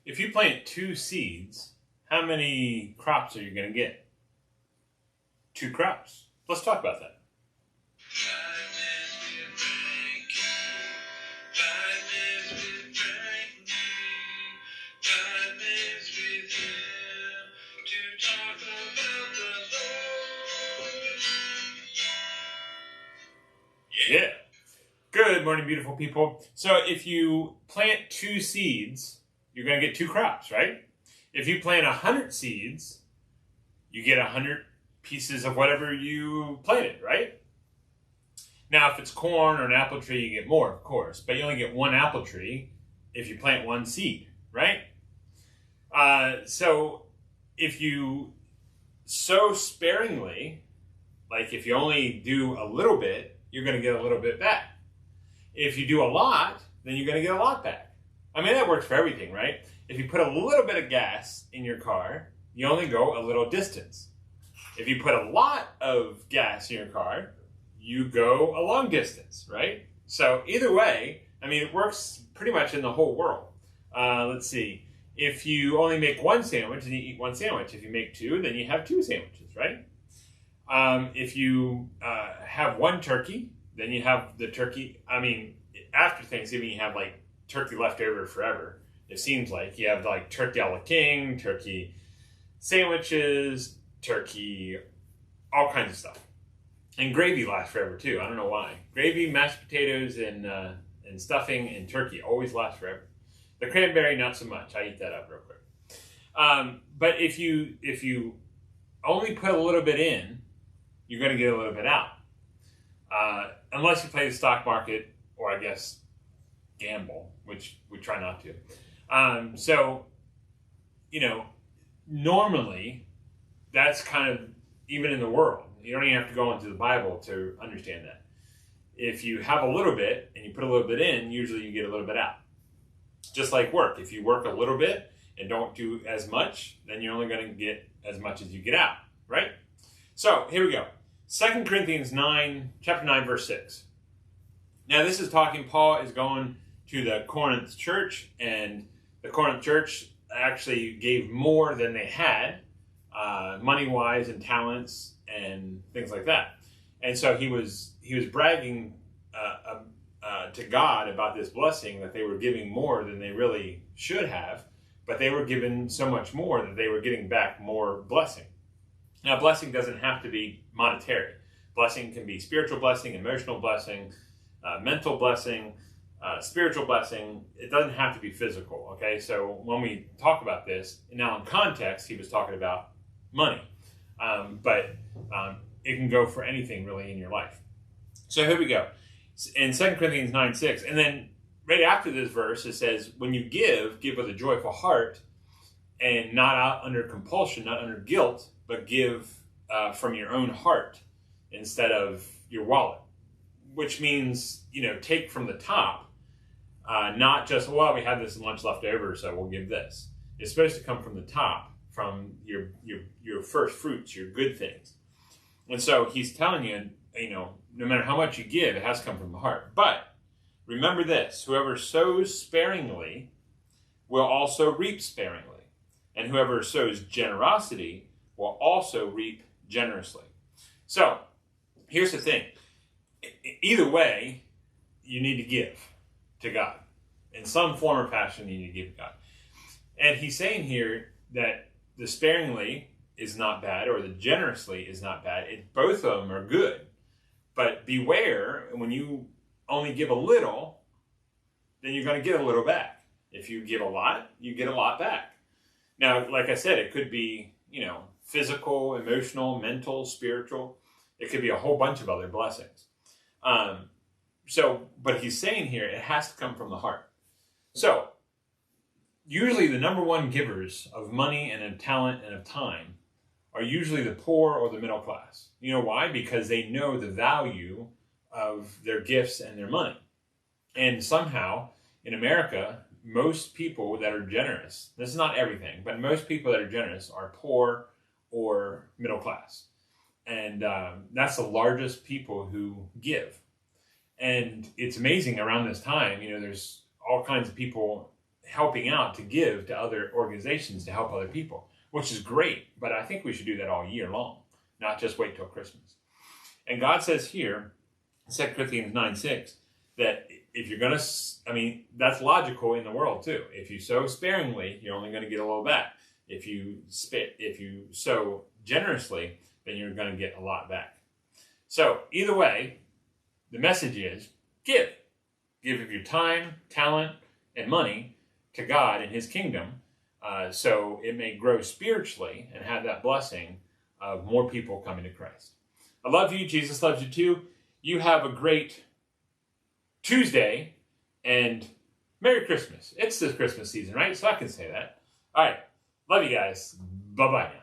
If you plant 2 seeds, how many crops are you going to get? 2 crops. Let's talk about that. Yeah. Good morning, beautiful people. So if you plant 2 seeds, you're going to get 2 crops, right? If you plant 100 seeds, you get 100 pieces of whatever you planted, right? Now, if it's corn or an apple tree, you get more, of course, but you only get 1 apple tree if you plant 1 seed, right? So if you sow sparingly, like if you only do a little bit, you're going to get a little bit back. If you do a lot, then you're going to get a lot back. I mean, that works for everything, right? If you put a little bit of gas in your car, you only go a little distance. If you put a lot of gas in your car, you go a long distance, right? So either way, I mean, it works pretty much in the whole world. Let's see. If you only make 1 sandwich, then you eat 1 sandwich. If you make 2, then you have 2 sandwiches, right? If you have 1 turkey, then you have the turkey. I mean, after Thanksgiving, you have like turkey left over forever. It seems like you have like turkey a la king, turkey sandwiches, turkey, all kinds of stuff. And gravy lasts forever too. I don't know why. Gravy, mashed potatoes, and stuffing and turkey always last forever. The cranberry, not so much. I eat that up real quick. But if you only put a little bit in, you're going to get a little bit out. Unless you play the stock market, or I guess gamble, which we try not to. So, normally, that's kind of even in the world. You don't even have to go into the Bible to understand that. If you have a little bit and you put a little bit in, usually you get a little bit out. Just like work. If you work a little bit and don't do as much, then you're only going to get as much as you get out, right? So, here we go. 2 Corinthians 9, chapter 9, verse 6. Now, this is talking, Paul is going to the Corinth church, and the Corinth church actually gave more than they had, money-wise and talents and things like that. And so he was bragging to God about this blessing, that they were giving more than they really should have, but they were given so much more that they were getting back more blessing. Now, blessing doesn't have to be monetary. Blessing can be spiritual blessing, emotional blessing, mental blessing, spiritual blessing. It doesn't have to be physical, okay? So when we talk about this, now in context, he was talking about money. But it can go for anything really in your life. So here we go. In 2 Corinthians 9, 6, and then right after this verse, it says, when you give with a joyful heart, and not out under compulsion, not under guilt, but give from your own heart instead of your wallet. Which means, take from the top, not just, well, we have this lunch left over, so we'll give this. It's supposed to come from the top, from your first fruits, your good things. And so he's telling you, no matter how much you give, it has to come from the heart. But remember this, whoever sows sparingly will also reap sparingly. And whoever sows generosity will also reap generously. So here's the thing. Either way, you need to give to God. In some form or fashion, you need to give to God. And he's saying here that the sparingly is not bad, or the generously is not bad. Both of them are good. But beware, when you only give a little, then you're going to get a little back. If you give a lot, you get a lot back. Now, like I said, it could be, physical, emotional, mental, spiritual. It could be a whole bunch of other blessings. But he's saying here, it has to come from the heart. So, usually the number one givers of money and of talent and of time are usually the poor or the middle class. You know why? Because they know the value of their gifts and their money. And somehow, in America, most people that are generous, this is not everything, but most people that are generous are poor or middle class. And that's the largest people who give. And it's amazing around this time, there's all kinds of people helping out to give to other organizations to help other people, which is great. But I think we should do that all year long, not just wait till Christmas. And God says here, 2 Corinthians 9:6, that if you're going to, that's logical in the world too. If you sow sparingly, you're only going to get a little back. If you sow generously, then you're going to get a lot back. So either way, the message is give. Give of your time, talent, and money to God and his kingdom, so it may grow spiritually and have that blessing of more people coming to Christ. I love you. Jesus loves you too. You have a great Tuesday and Merry Christmas. It's the Christmas season, right? So I can say that. All right. Love you guys. Bye-bye now.